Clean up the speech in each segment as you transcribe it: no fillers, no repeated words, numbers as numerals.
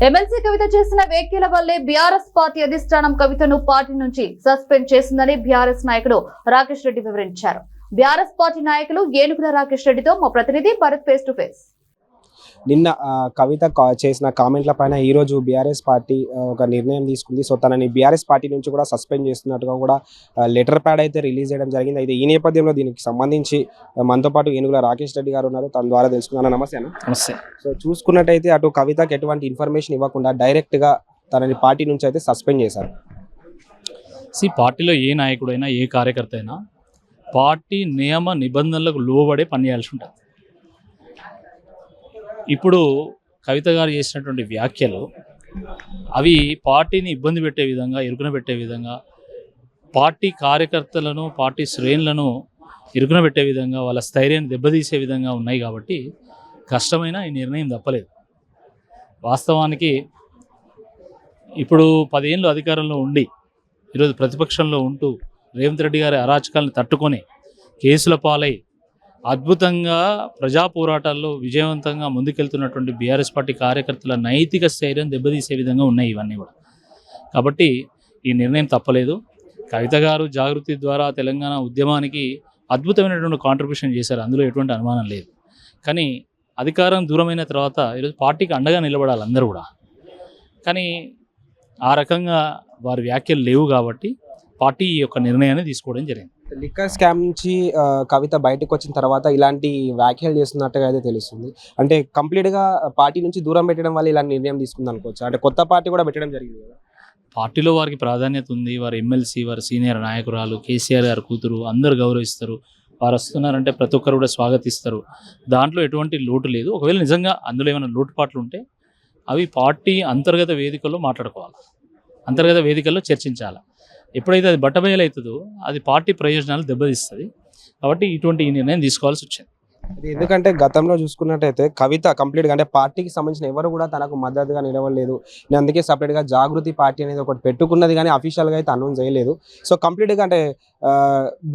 MLC కవిత చేసిన వ్యాఖ్యల వల్లే బీఆర్ఎస్ పార్టీ అధిష్టానం కవితను పార్టీ నుంచి సస్పెండ్ చేసిందని బీఆర్ఎస్ నాయకుడు రాకేష్ రెడ్డి వివరించారు. బీఆర్ఎస్ పార్టీ నాయకులు ఏనుగుల రాకేష్ రెడ్డితో మా ప్రతినిధి భరత్ ఫేస్ టు ఫేస్. నిన్న కవిత చేసిన కామెంట్ల పైన ఈరోజు బీఆర్ఎస్ పార్టీ ఒక నిర్ణయం తీసుకుంది. సో తనని బీఆర్ఎస్ పార్టీ నుంచి కూడా సస్పెండ్ చేస్తున్నట్టుగా కూడా లెటర్ ప్యాడ్ అయితే రిలీజ్ చేయడం జరిగింది. అయితే ఈ నేపథ్యంలో దీనికి సంబంధించి మనతో పాటు ఏనుగుల రాకేష్ రెడ్డి గారు ఉన్నారు. తన ద్వారా తెలుసుకున్నాను. నమస్తే అన్న. నమస్తే. సో చూసుకున్నట్టయితే అటు కవితకి ఎటువంటి ఇన్ఫర్మేషన్ ఇవ్వకుండా డైరెక్ట్గా తనని పార్టీ నుంచి అయితే సస్పెండ్ చేశారు. పార్టీలో ఏ నాయకుడైనా ఏ కార్యకర్త అయినా పార్టీ నియమ నిబంధనలకు లోబడే పనిచేయాల్సి ఉంటుంది. ఇప్పుడు కవిత గారు చేసినటువంటి వ్యాఖ్యలు అవి పార్టీని ఇబ్బంది పెట్టే విధంగా, ఇరుకున పెట్టే విధంగా, పార్టీ కార్యకర్తలను, పార్టీ శ్రేణులను ఇరుకున పెట్టే విధంగా, వాళ్ళ స్థైర్యాన్ని దెబ్బతీసే విధంగా ఉన్నాయి. కాబట్టి కష్టమైన ఈ నిర్ణయం తప్పలేదు. వాస్తవానికి ఇప్పుడు 10 ఏళ్ళు అధికారంలో ఉండి ఈరోజు ప్రతిపక్షంలో ఉంటూ రేవంత్ రెడ్డి గారి అరాచకాలను తట్టుకొని కేసుల పాలై అద్భుతంగా ప్రజా పోరాటాల్లో విజయవంతంగా ముందుకెళ్తున్నటువంటి బీఆర్ఎస్ పార్టీ కార్యకర్తల నైతిక స్థైర్యం దెబ్బతీసే విధంగా ఉన్నాయి ఇవన్నీ కూడా. కాబట్టి ఈ నిర్ణయం తప్పలేదు. కవిత గారు జాగృతి ద్వారా తెలంగాణ ఉద్యమానికి అద్భుతమైనటువంటి కాంట్రిబ్యూషన్ చేశారు, అందులో ఎటువంటి అనుమానం లేదు. కానీ అధికారం దూరమైన తర్వాత ఈరోజు పార్టీకి అండగా నిలబడాలి అందరూ కూడా. కానీ ఆ రకంగా వారి వ్యాఖ్యలు లేవు కాబట్టి పార్టీ ఈ యొక్క నిర్ణయాన్ని తీసుకోవడం జరిగింది. లిక్కర్ స్కామ్ నుంచి కవిత బయటకు వచ్చిన తర్వాత ఇలాంటి వ్యాఖ్యలు చేస్తున్నట్టుగా అయితే తెలుస్తుంది. అంటే కంప్లీట్గా పార్టీ నుంచి దూరం పెట్టడం వల్ల ఇలాంటి నిర్ణయం తీసుకుంది అనుకోవచ్చు. అంటే కొత్త పార్టీ కూడా పెట్టడం జరిగింది కదా. పార్టీలో వారికి ప్రాధాన్యత ఉంది. వారు ఎమ్మెల్సీ, వారు సీనియర్ నాయకురాలు, కేసీఆర్ గారు కూతురు, అందరూ గౌరవిస్తారు. వారు వస్తున్నారంటే ప్రతి ఒక్కరు కూడా స్వాగతిస్తారు. దాంట్లో ఎటువంటి లోటు లేదు. ఒకవేళ నిజంగా అందులో ఏమైనా లోటుపాట్లు ఉంటే అవి పార్టీ అంతర్గత వేదికల్లో మాట్లాడుకోవాలి, అంతర్గత వేదికల్లో చర్చించాలి. ఎప్పుడైతే అది బట్టబయలవుతుందో అది పార్టీ ప్రయోజనాలు దెబ్బతీస్తుంది. కాబట్టి ఇటువంటి ఈ నిర్ణయం తీసుకోవాల్సి వచ్చింది. ఎందుకంటే గతంలో చూసుకున్నట్టయితే కవిత కంప్లీట్గా అంటే పార్టీకి సంబంధించిన ఎవరు కూడా తనకు మద్దతుగా నిలవలేదు. నేను అందుకే సపరేట్గా జాగృతి పార్టీ అనేది ఒకటి పెట్టుకున్నది, కానీ అఫీషియల్గా అయితే అనౌన్స్ చేయలేదు. సో కంప్లీట్గా అంటే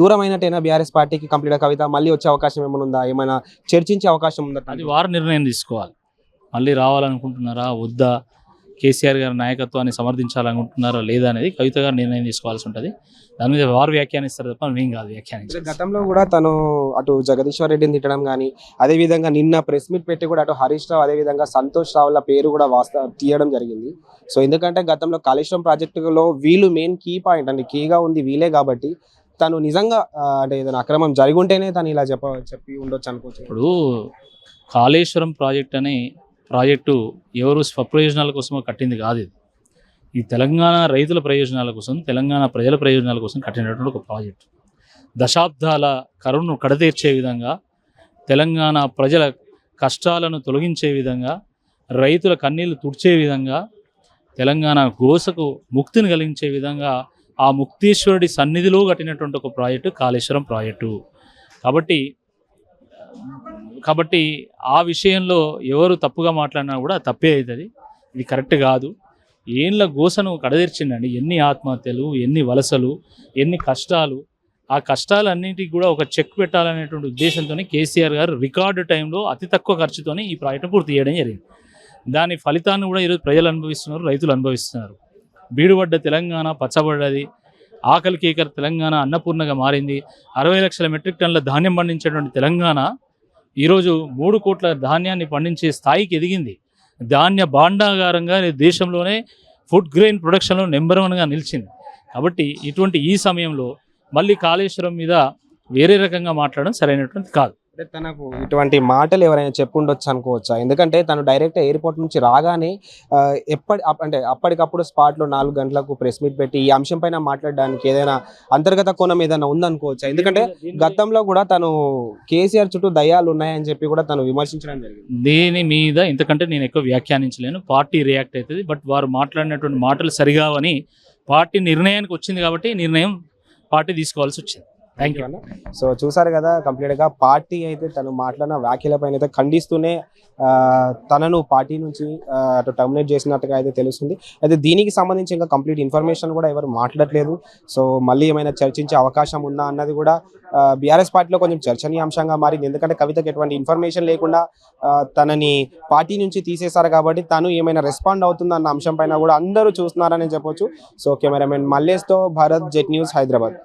దూరం అయినట్టయినా బీఆర్ఎస్ పార్టీకి కంప్లీట్గా కవిత మళ్ళీ వచ్చే అవకాశం ఏమైనా ఉందా, ఏమైనా చర్చించే అవకాశం ఉందా? అది వారు నిర్ణయం తీసుకోవాలి. మళ్ళీ రావాలనుకుంటున్నారా వద్దా, కేసీఆర్ గారి నాయకత్వాన్ని సమర్థించాలనుకుంటున్నారా లేదా అనేది కవిత గారు నిర్ణయం తీసుకోవాల్సి ఉంటుంది. దాని మీద వారు వ్యాఖ్యానిస్తారు తప్ప మేము కాదు వ్యాఖ్యానించాలి. గతంలో కూడా తను అటు జగదీశ్వర్ రెడ్డిని తిట్టడం కానీ, అదేవిధంగా నిన్న ప్రెస్ మీట్ పెట్టి కూడా అటు హరీష్ రావు, అదేవిధంగా సంతోష్ రావుల పేరు కూడా తీయడం జరిగింది. సో ఎందుకంటే గతంలో కాళేశ్వరం ప్రాజెక్టులో వీళ్ళు మెయిన్ కీ పాయింట్ అంటే కీగా ఉంది వీళ్ళే. కాబట్టి తను నిజంగా అంటే ఏదైనా అక్రమం జరిగి ఉంటేనే తను ఇలా చెప్పి ఉండొచ్చు అనుకోవచ్చు. ఇప్పుడు కాళేశ్వరం ప్రాజెక్టు ఎవరు స్వప్రయోజనాల కోసమో కట్టింది కాదు. ఇది ఈ తెలంగాణ రైతుల ప్రయోజనాల కోసం, తెలంగాణ ప్రజల ప్రయోజనాల కోసం కట్టినటువంటి ఒక ప్రాజెక్టు. దశాబ్దాల కరువును కడతీర్చే విధంగా, తెలంగాణ ప్రజల కష్టాలను తొలగించే విధంగా, రైతుల కన్నీళ్లు తుడిచే విధంగా, తెలంగాణ గోసకు ముక్తిని కలిగించే విధంగా ఆ ముక్తీశ్వరుడి సన్నిధిలో కట్టినటువంటి ఒక ప్రాజెక్టు కాళేశ్వరం ప్రాజెక్టు. కాబట్టి ఆ విషయంలో ఎవరు తప్పుగా మాట్లాడినా కూడా తప్పే అవుతుంది. ఇది కరెక్ట్ కాదు. ఏళ్ళ గోసను కడదీర్చిండండి. ఎన్ని ఆత్మహత్యలు, ఎన్ని వలసలు, ఎన్ని కష్టాలు. ఆ కష్టాలన్నింటికి కూడా ఒక చెక్ పెట్టాలనేటువంటి ఉద్దేశంతో కేసీఆర్ గారు రికార్డు టైంలో అతి తక్కువ ఖర్చుతోనే ఈ ప్రాజెక్టు పూర్తి చేయడం జరిగింది. దాని ఫలితాన్ని కూడా ఈరోజు ప్రజలు అనుభవిస్తున్నారు, రైతులు అనుభవిస్తున్నారు. బీడుపడ్డ తెలంగాణ పచ్చబడ్డది. ఆకలి కేకర తెలంగాణ అన్నపూర్ణగా మారింది. 60 లక్షల మెట్రిక్ టన్నుల ధాన్యం పండించేటువంటి తెలంగాణ ఈరోజు 3 కోట్ల ధాన్యాన్ని పండించే స్థాయికి ఎదిగింది. ధాన్య భాండాగారంగా దేశంలోనే ఫుడ్ గ్రెయిన్ ప్రొడక్షన్లో నెంబర్ 1గా నిలిచింది. కాబట్టి ఇటువంటి ఈ సమయంలో మళ్ళీ కాళేశ్వరం మీద వేరే రకంగా మాట్లాడడం సరైనటువంటి కాదు. అంటే తనకు ఇటువంటి మాటలు ఎవరైనా చెప్పుండొచ్చు అనుకోవచ్చా? ఎందుకంటే తను డైరెక్ట్ ఎయిర్పోర్ట్ నుంచి రాగానే అప్పటికప్పుడు స్పాట్లో 4 గంటలకు ప్రెస్ మీట్ పెట్టి ఈ అంశం పైన మాట్లాడడానికి ఏదైనా అంతర్గత కోణం ఏదైనా ఉందనుకోవచ్చా? ఎందుకంటే గతంలో కూడా తను కేసీఆర్ చుట్టూ దయ్యాలు ఉన్నాయని చెప్పి కూడా తను విమర్శించడం జరిగింది. దీని మీద ఇంతకంటే నేను ఎక్కువ వ్యాఖ్యానించలేను. పార్టీ రియాక్ట్ అవుతుంది. బట్ వారు మాట్లాడినటువంటి మాటలు సరిగావని పార్టీ నిర్ణయానికి వచ్చింది కాబట్టి నిర్ణయం పార్టీ తీసుకోవాల్సి వచ్చింది. Thank you. అన్న. సో చూసారు కదా, కంప్లీట్ గా పార్టీ అయితే తను మాట్లాడిన వ్యాఖ్యలపైన అయితే ఖండిస్తూనే తనను పార్టీ నుంచి అటు టర్మినేట్ చేసినట్టుగా అయితే తెలుస్తుంది. అయితే దీనికి సంబంధించి ఇంకా కంప్లీట్ ఇన్ఫర్మేషన్ కూడా ఎవరు మాట్లాడట్లేదు. సో మళ్ళీ ఏమైనా చర్చించే అవకాశం ఉందా అన్నది కూడా బీఆర్ఎస్ పార్టీలో కొంచెం చర్చనీయాంశంగా మారింది. ఎందుకంటే కవితకి ఎటువంటి ఇన్ఫర్మేషన్ లేకుండా తనని పార్టీ నుంచి తీసేశారు కాబట్టి తను ఏమైనా రెస్పాండ్ అవుతుందా అన్న అంశం పైన కూడా అందరూ చూస్తున్నారని చెప్పొచ్చు. సో కెమెరామెన్ మల్లేష్తో భరత్, జెట్ న్యూస్, హైదరాబాద్.